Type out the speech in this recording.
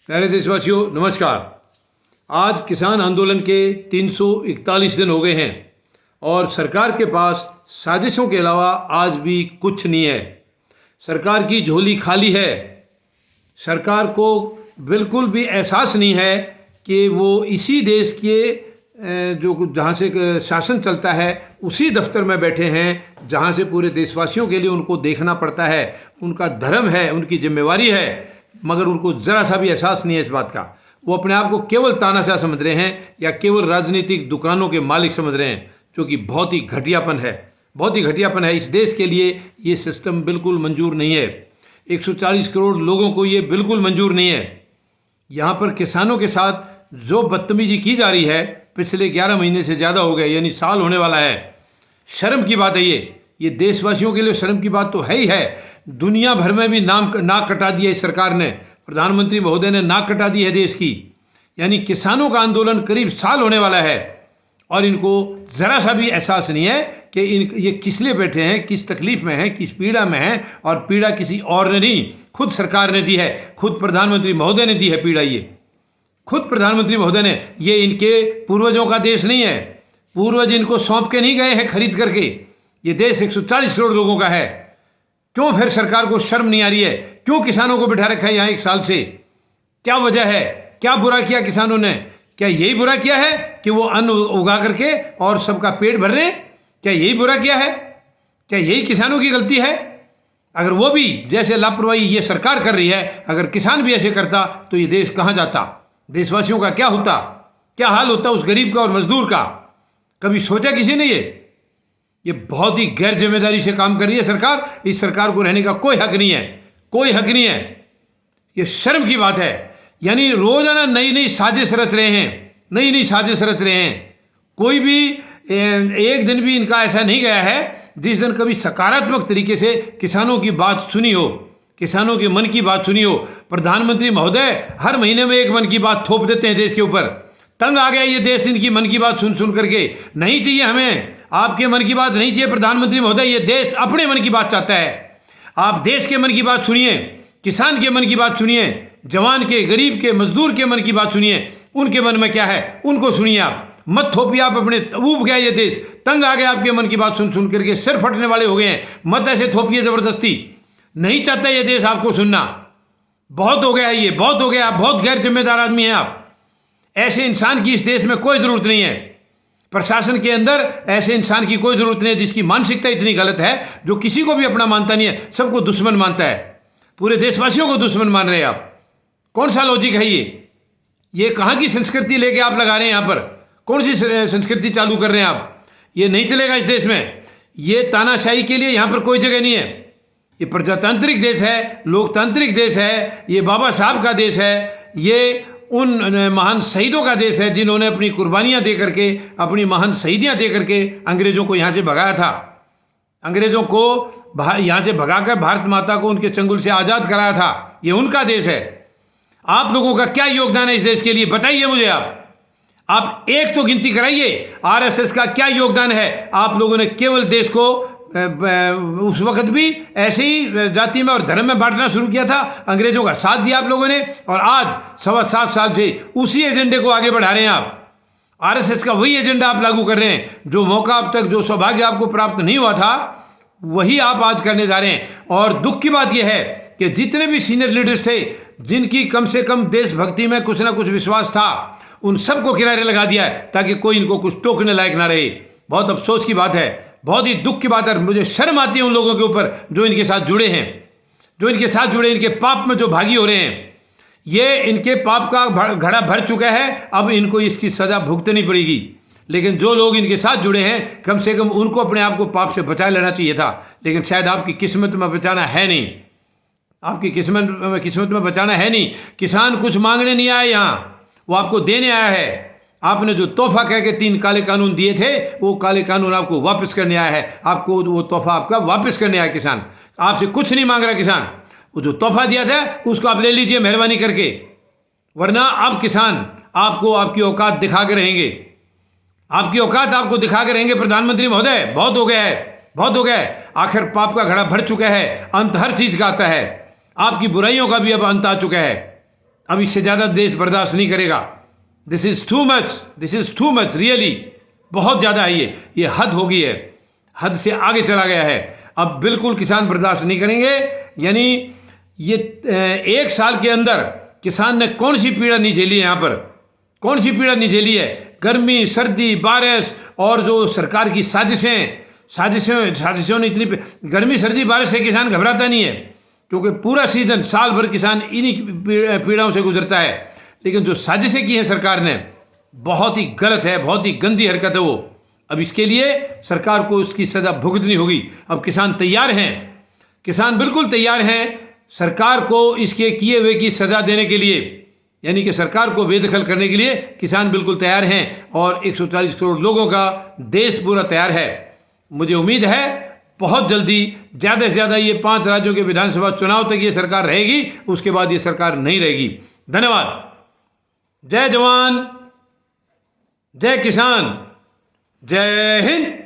प्यारे देशवासियों नमस्कार। आज किसान आंदोलन के 341 दिन हो गए हैं और सरकार के पास साजिशों के अलावा आज भी कुछ नहीं है। सरकार की झोली खाली है। सरकार को बिल्कुल भी एहसास नहीं है कि वो इसी देश के जो जहाँ से शासन चलता है उसी दफ्तर में बैठे हैं जहाँ से पूरे देशवासियों के लिए उनको देखना पड़ता है। उनका धर्म है, उनकी जिम्मेवारी है, मगर उनको ज़रा सा भी एहसास नहीं है इस बात का। वो अपने आप को केवल तानाशाह समझ रहे हैं या केवल राजनीतिक दुकानों के मालिक समझ रहे हैं, जो कि बहुत ही घटियापन है। बहुत ही घटियापन है। इस देश के लिए ये सिस्टम बिल्कुल मंजूर नहीं है। 140 करोड़ लोगों को ये बिल्कुल मंजूर नहीं है। यहाँ पर किसानों के साथ जो बदतमीजी की जा रही है पिछले 11 महीने से ज़्यादा हो गए, यानी साल होने वाला है। शर्म की बात है ये देशवासियों के लिए शर्म की बात तो है ही है। दुनिया भर में भी नाक कटा दिया इस सरकार ने। प्रधानमंत्री महोदय ने नाक कटा दी है देश की। यानी किसानों का आंदोलन करीब साल होने वाला है और इनको ज़रा सा भी एहसास नहीं है कि ये किस लिए बैठे हैं, किस तकलीफ में हैं, किस पीड़ा में हैं। और पीड़ा किसी और ने नहीं, खुद सरकार ने दी है, खुद प्रधानमंत्री महोदय ने दी है पीड़ा। ये खुद प्रधानमंत्री महोदय ने, ये इनके पूर्वजों का देश नहीं है। पूर्वज इनको सौंप के नहीं गए हैं खरीद करके। ये देश 140 करोड़ लोगों का है। क्यों फिर सरकार को शर्म नहीं आ रही है? क्यों किसानों को बिठा रखा है यहाँ 1 साल से? क्या वजह है? क्या बुरा किया किसानों ने? क्या यही बुरा किया है कि वो अन्न उगा करके और सबका पेट भर रहे हैं? क्या यही बुरा किया है? क्या यही किसानों की गलती है? अगर वो भी जैसे लापरवाही ये सरकार कर रही है, अगर किसान भी ऐसे करता तो ये देश कहाँ जाता? देशवासियों का क्या होता? क्या हाल होता उस गरीब का और मजदूर का? कभी सोचा किसी ने ये बहुत ही गैर जिम्मेदारी से काम कर रही है सरकार। इस सरकार को रहने का कोई हक नहीं है, कोई हक नहीं है। ये शर्म की बात है। यानी रोजाना नई नई साजिश रच रहे हैं, नई नई साजिश रच रहे हैं। कोई भी एक दिन भी इनका ऐसा नहीं गया है जिस दिन कभी सकारात्मक तरीके से किसानों की बात सुनी हो, किसानों के मन की बात सुनी हो। प्रधानमंत्री महोदय हर महीने में एक मन की बात थोप देते हैं देश के ऊपर। तंग आ गया ये देश इनकी मन की बात सुन सुन करके। नहीं चाहिए हमें आपके मन की बात, नहीं चाहिए प्रधानमंत्री महोदय। ये देश अपने मन की बात चाहता है। आप देश के मन की बात सुनिए, किसान के मन की बात सुनिए, जवान के, गरीब के, मजदूर के मन की बात सुनिए। उनके मन में क्या है उनको सुनिए। आप मत थोपिए। आप अपने ऊब गया ये देश, तंग आ गया आपके मन की बात सुन सुन करके, सिर फटने वाले हो गए हैं। मत ऐसे थोपिए जबरदस्ती। नहीं चाहता ये देश आपको सुनना। बहुत हो गया है ये, बहुत हो गया। आप बहुत गैर जिम्मेदार आदमी हैं आप। ऐसे इंसान की इस देश में कोई ज़रूरत नहीं है। प्रशासन के अंदर ऐसे इंसान की कोई ज़रूरत नहीं है जिसकी मानसिकता इतनी गलत है, जो किसी को भी अपना मानता नहीं है, सबको दुश्मन मानता है। पूरे देशवासियों को दुश्मन मान रहे हैं आप। कौन सा लॉजिक है ये कहाँ की संस्कृति लेके आप लगा रहे हैं यहाँ पर? कौन सी संस्कृति चालू कर रहे हैं आप? ये नहीं चलेगा इस देश में। ये तानाशाही के लिए यहाँ पर कोई जगह नहीं है। ये प्रजातांत्रिक देश है, लोकतांत्रिक देश है, ये बाबा साहब का देश है, ये उन महान शहीदों का देश है जिन्होंने अपनी कुर्बानियाँ दे करके, अपनी महान शहीदियाँ दे करके अंग्रेज़ों को यहाँ से भगाया था। अंग्रेज़ों को यहाँ से भगाकर भारत माता को उनके चंगुल से आज़ाद कराया था। ये उनका देश है। आप लोगों का क्या योगदान है इस देश के लिए? बताइए मुझे। आप एक तो गिनती कराइए। आरएसएस का क्या योगदान है? आप लोगों ने केवल देश को उस वक्त भी ऐसे ही जाति में और धर्म में बांटना शुरू किया था। अंग्रेजों का साथ दिया आप लोगों ने और आज 7.25 साल से उसी एजेंडे को आगे बढ़ा रहे हैं आप। आरएसएस का वही एजेंडा आप लागू कर रहे हैं। जो मौका अब तक, जो सौभाग्य आपको प्राप्त नहीं हुआ था, वही आप आज करने जा रहे हैं। और दुख की बात यह है कि जितने भी सीनियर लीडर्स थे, जिनकी कम से कम देशभक्ति में कुछ ना कुछ विश्वास था, उन सबको किनारे लगा दिया है ताकि कोई इनको कुछ टोकने लायक ना रहे। बहुत अफसोस की बात है, बहुत ही दुख की बात है। मुझे शर्म आती है उन लोगों के ऊपर जो इनके साथ जुड़े हैं, जो इनके साथ जुड़े, इनके पाप में जो भागी हो रहे हैं। ये इनके पाप का घड़ा भर चुका है, अब इनको इसकी सज़ा भुगतनी पड़ेगी। लेकिन जो लोग इनके साथ जुड़े हैं, कम से कम उनको अपने आप को पाप से बचा लेना चाहिए था। लेकिन शायद आपकी किस्मत में बचाना है नहीं, आपकी किस्मत में बचाना है नहीं। किसान कुछ मांगने नहीं आया यहाँ, वो आपको देने आया है। आपने जो तोहफा कह के 3 काले कानून दिए थे, वो काले कानून आपको वापस करने आया है। आपको वो तोहफा आपका वापस करने आया किसान। आपसे कुछ नहीं मांग रहा किसान। वो जो तोहफा दिया था उसको आप ले लीजिए मेहरबानी करके, वरना अब किसान आपको आपकी औकात दिखा के रहेंगे। आपकी औकात आपको दिखा के रहेंगे। प्रधानमंत्री महोदय बहुत हो गया है, बहुत हो गया है। आखिर पाप का घड़ा भर चुका है। अंत हर चीज़ का आता है। आपकी बुराइयों का भी अब अंत आ चुका है। अब इससे ज़्यादा देश बर्दाश्त नहीं करेगा। This is too much really, बहुत ज़्यादा है ये हद हो गई है, हद से आगे चला गया है। अब बिल्कुल किसान बर्दाश्त नहीं करेंगे। यानी ये 1 साल के अंदर किसान ने कौन सी पीड़ा नहीं झेली है, यहाँ पर कौन सी पीड़ा नहीं झेली है। गर्मी, सर्दी, बारिश और जो सरकार की साजिशों ने इतनी गर्मी, सर्दी, बारिश से किसान घबराता नहीं है, क्योंकि पूरा सीजन साल भर किसान इन्हीं पीड़ाओं से गुजरता है। लेकिन जो साजिशें की हैं सरकार ने, बहुत ही गलत है, बहुत ही गंदी हरकत है वो। अब इसके लिए सरकार को उसकी सज़ा भुगतनी होगी। अब किसान तैयार हैं, किसान बिल्कुल तैयार हैं सरकार को इसके किए हुए की सज़ा देने के लिए, यानी कि सरकार को बेदखल करने के लिए किसान बिल्कुल तैयार हैं। और 140 करोड़ लोगों का देश पूरा तैयार है। मुझे उम्मीद है बहुत जल्दी ज़्यादा से ज़्यादा ये 5 राज्यों के विधानसभा चुनाव तक ये सरकार रहेगी, उसके बाद ये सरकार नहीं रहेगी। धन्यवाद। जय जवान, जय किसान, जय हिंद।